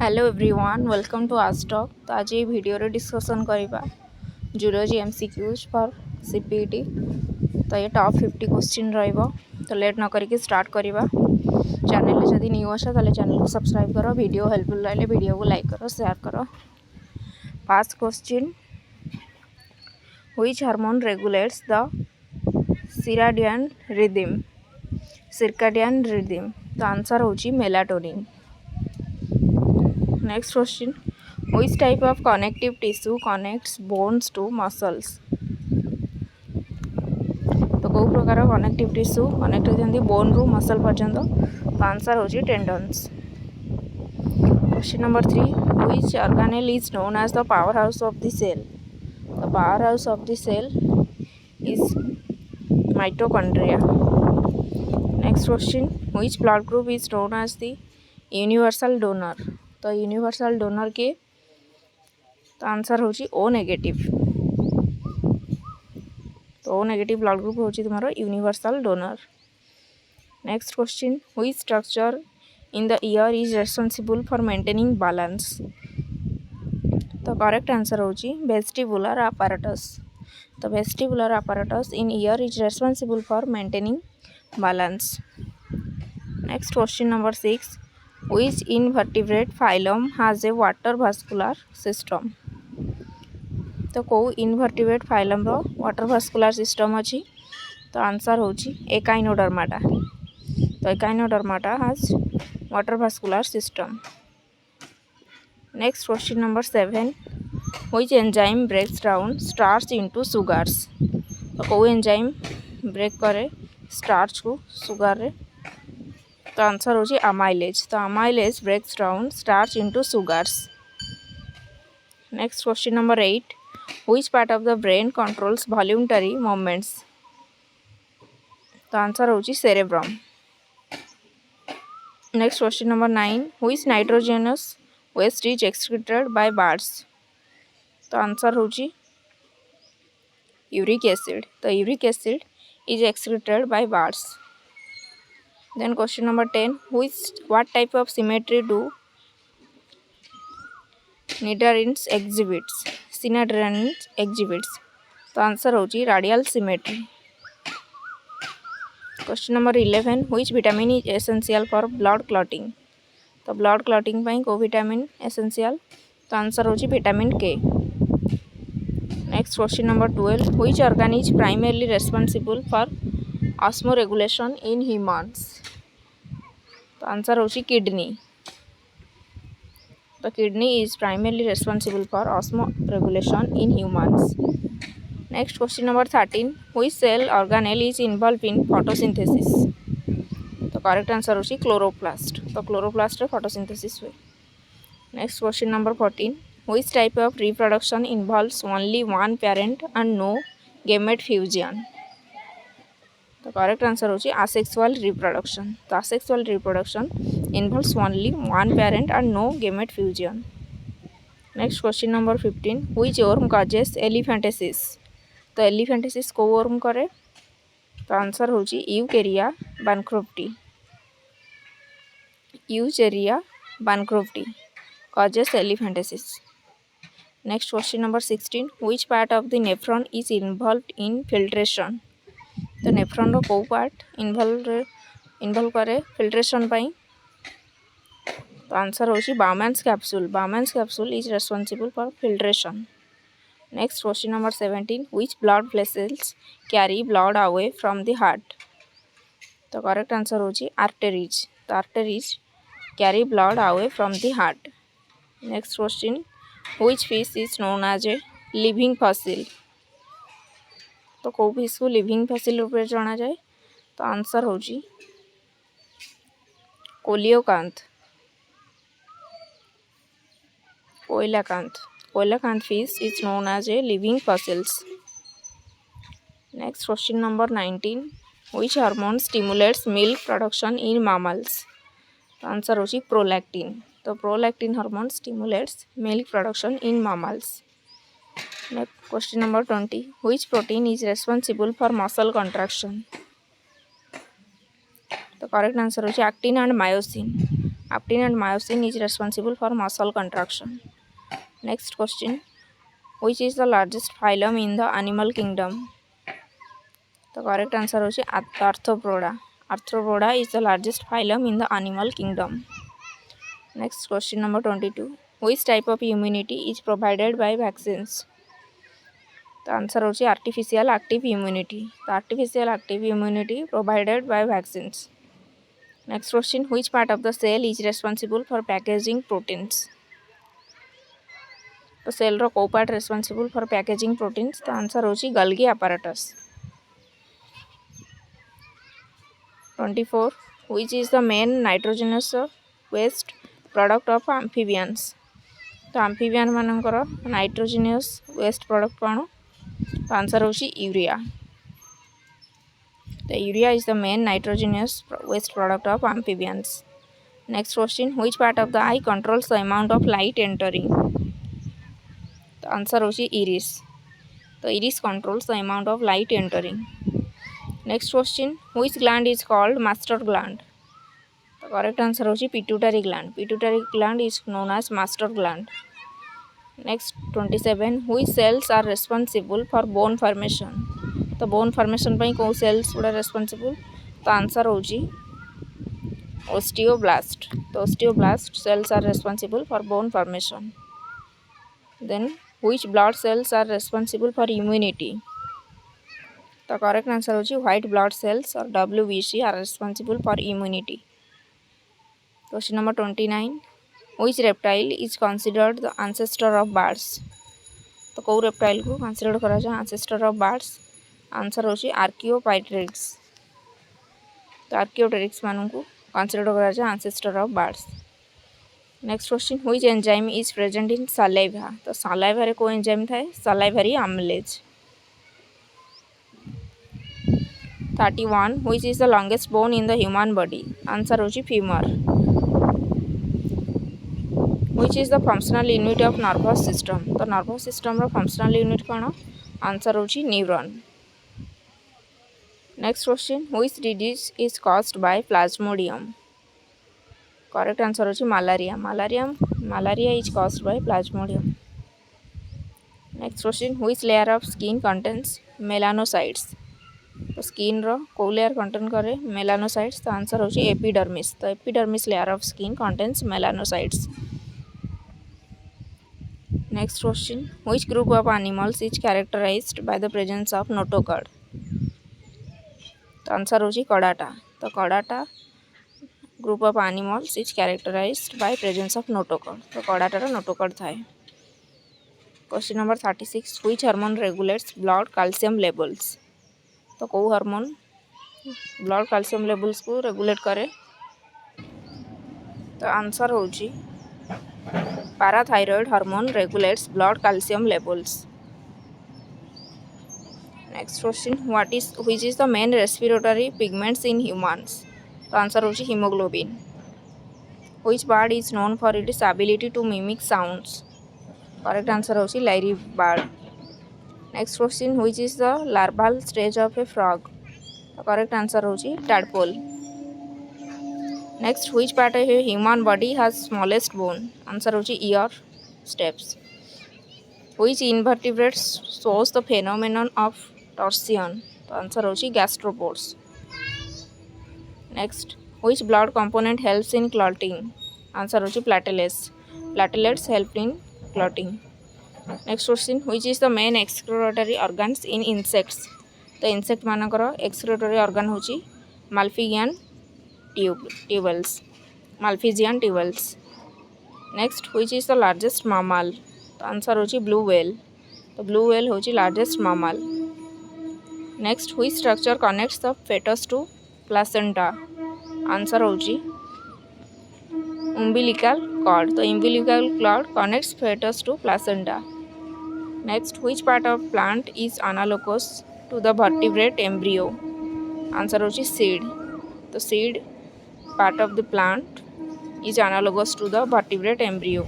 Hello everyone welcome to आज talk. तो आज ये वीडियो रे डिस्कशन करबा जूलॉजी एमसीक्यूज फॉर सीपीईटी। तो ये टॉप 50 क्वेश्चन रहिबो। तो लेट न करके स्टार्ट करबा। चैनल जदि न्यू आछा ताले चैनल को सब्सक्राइब करो। वीडियो हेल्पफुल लागे वीडियो को लाइक करो शेयर करो। First question, which hormone regulates the circadian rhythm? तो आंसर होची melatonin. Next question, which type of connective tissue connects bones to muscles? तो कौ प्रकार कनेक्टिव टिश्यू कनेक्ट होती बोन रु मसल पर्यंत? तो आंसर होची tendons. Question number 3, which organelle is known as the powerhouse of the cell? The powerhouse of the cell is mitochondria. Next question, which blood group is known as the universal donor? तो universal donor के तो answer होची O negative. तो O negative blood group होची तुम्हारा universal donor. Next question, which structure in the year is responsible for maintaining balance? तो correct answer होची vestibular apparatus। तो vestibular apparatus in year is responsible for maintaining balance. Next question number 6, which invertebrate phylum has a water vascular system? तो कौ invertebrate phylum रो water vascular system अच्छी? तो answer होची Echinodermata. तो Echinodermata has water vascular system. Next question number 7, which enzyme breaks down starch into sugars? तो कौ enzyme break करे starch को सुगर रे? तो आंसर होची अमाइलेज। तो amylase breaks down starch into sugars. Next question number 8, which part of the brain controls voluntary movements? तो answer होची cerebrum. Next question number 9, which nitrogenous waste is excreted by birds? तो answer होची uric acid. तो uric acid is excreted by birds. Then question number 10, what type of symmetry do cnidaries exhibits? Cnidaries exhibits. तो answer होची radial symmetry. Question number 11, which vitamin is essential for blood clotting? तो blood clotting ପାଇଁ को vitamin essential? तो answer होची vitamin K. Next question number 12, which organ is primarily responsible for osmoregulation in humans? तो answer होची kidney. तो kidney is primarily responsible for osmoregulation in humans. Next question number 13, which cell organelle is involved in photosynthesis? तो correct answer होची chloroplast. तो chloroplast रे photosynthesis हुए। Next question number 14, which type of reproduction involves only one parent and no gamete fusion? तो correct answer होची asexual reproduction. तो asexual reproduction involves only one parent and no gamete fusion. Next question number 15, which worm causes elephantiasis? तो elephantiasis को worm करे? तो answer होची Eukarya bancrofti. Eukarya bancrofti causes elephantiasis. Next question number 16, which part of the nephron is involved in filtration? तो nephron रो कौ part involve करे filtration पाई? तो आंसर होची Bowman's capsule. Bowman's capsule is responsible for filtration. Next question number 17, which blood vessels carry blood away from the heart? तो correct answer होची arteries. तो arteries carry blood away from the heart. Next question, which fish is known as a living fossil? तो कौ fish को living fossil रूप में जाना जाए? तो आंसर होची coelacanth. Coelacanth fish is known as a living fossils. Next question number 19, which hormone stimulates milk production in mammals? तो आंसर होची प्रोलैक्टिन। तो prolactin hormone stimulates milk production in mammals. Next question number 20, which protein is responsible for muscle contraction? तो correct answer होची actin and myosin. Actin and myosin is responsible for muscle contraction. Next question. Which is the largest phylum in the animal kingdom? The correct answer is Arthropoda. Arthropoda is the largest phylum in the animal kingdom. Next question number 22. Which type of immunity is provided by vaccines? The answer is artificial active immunity. The artificial active immunity provided by vaccines. Next question. Which part of the cell is responsible for packaging proteins? The cell ro କୋଉ part responsible for packaging proteins? The answer is Golgi apparatus. 24. Which is the main nitrogenous waste product of amphibians? तो amphibian मानकर nitrogenous waste product कौन? The answer is urea. The urea is the main nitrogenous waste product of amphibians. Next question. Which part of the eye controls the amount of light entering? The answer is iris. The iris controls the amount of light entering. Next question. Which gland is called master gland? The correct answer is pituitary gland. Pituitary gland is known as master gland. Next 27. Which cells are responsible for bone formation? The bone formation by कोउ cells are responsible? The answer is osteoblast. The osteoblast cells are responsible for bone formation. Then which blood cells are responsible for immunity? The correct answer is white blood cells or WBC are responsible for immunity. Question number 29. Which reptile is considered the ancestor of birds? तो कौ reptile को consider करा जाए ancestor of birds? Answer होची Archaeopteryx. तो Archaeopteryx मानों को consider करा जाए ancestor of birds. Next question. Which enzyme is present in saliva? तो saliva रे को enzyme था salivary amylase. 31. Which is the longest bone in the human body? Answer होची femur. Which is the functional unit of nervous system? The nervous system रो functional unit कौन? Answer होची neuron. Next question. Which disease is caused by plasmodium? Correct answer होची malaria. Malaria is caused by plasmodium. Next question. Which layer of skin contains melanocytes? तो skin रो को layer contain करे melanocytes. तो answer होची epidermis. तो epidermis layer of skin contains melanocytes. Next question. Which group of animals is characterized by the presence of notochord? तो answer होची कडाटा. तो कडाटा group of animals is characterized by presence of notochord. तो कडाटा रो notochord थाए. Question number 36. Which hormone regulates blood calcium levels? तो कौ hormone blood calcium levels को regulate करे? तो आंसर होची parathyroid hormone regulates blood calcium levels. Next question. Which is the main respiratory pigments in humans? तो answer होची hemoglobin. Which bird is known for its ability to mimic sounds? Correct answer होची lyre bird. Next question. Which is the larval stage of a frog? The correct answer होची tadpole. Next, which part of a human body has smallest bone? Answer होची ear steps. Which invertebrates shows the phenomenon of torsion? The answer होची gastropods. Next, which blood component helps in clotting? Answer होची platelets. Platelets help in clotting. Next question. Which is the main excretory organs in insects? The insect मानकर excretory organ होची Malpighian tubules. Malpighian tubules. Next, which is the largest mammal? The answer होची blue whale. The blue whale होची largest mammal. Next, which structure connects the fetus to placenta? Answer होची umbilical cord. The umbilical cord connects fetus to placenta. Next, which part of plant is analogous to the vertebrate embryo? Answer होची seed. The seed part of the plant is analogous to the vertebrate embryo.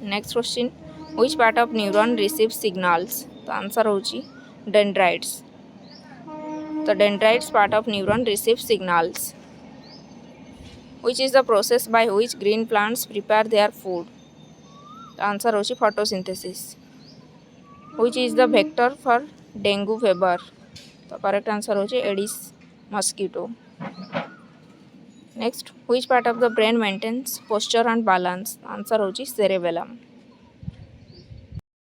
Next question. Which part of neuron receives signals? The answer होची dendrites. The dendrites part of neuron receives signals. Which is the process by which green plants prepare their food? The answer is photosynthesis. Which is the vector for dengue fever? The correct answer is Aedes mosquito. Next, which part of the brain maintains posture and balance? The answer is cerebellum.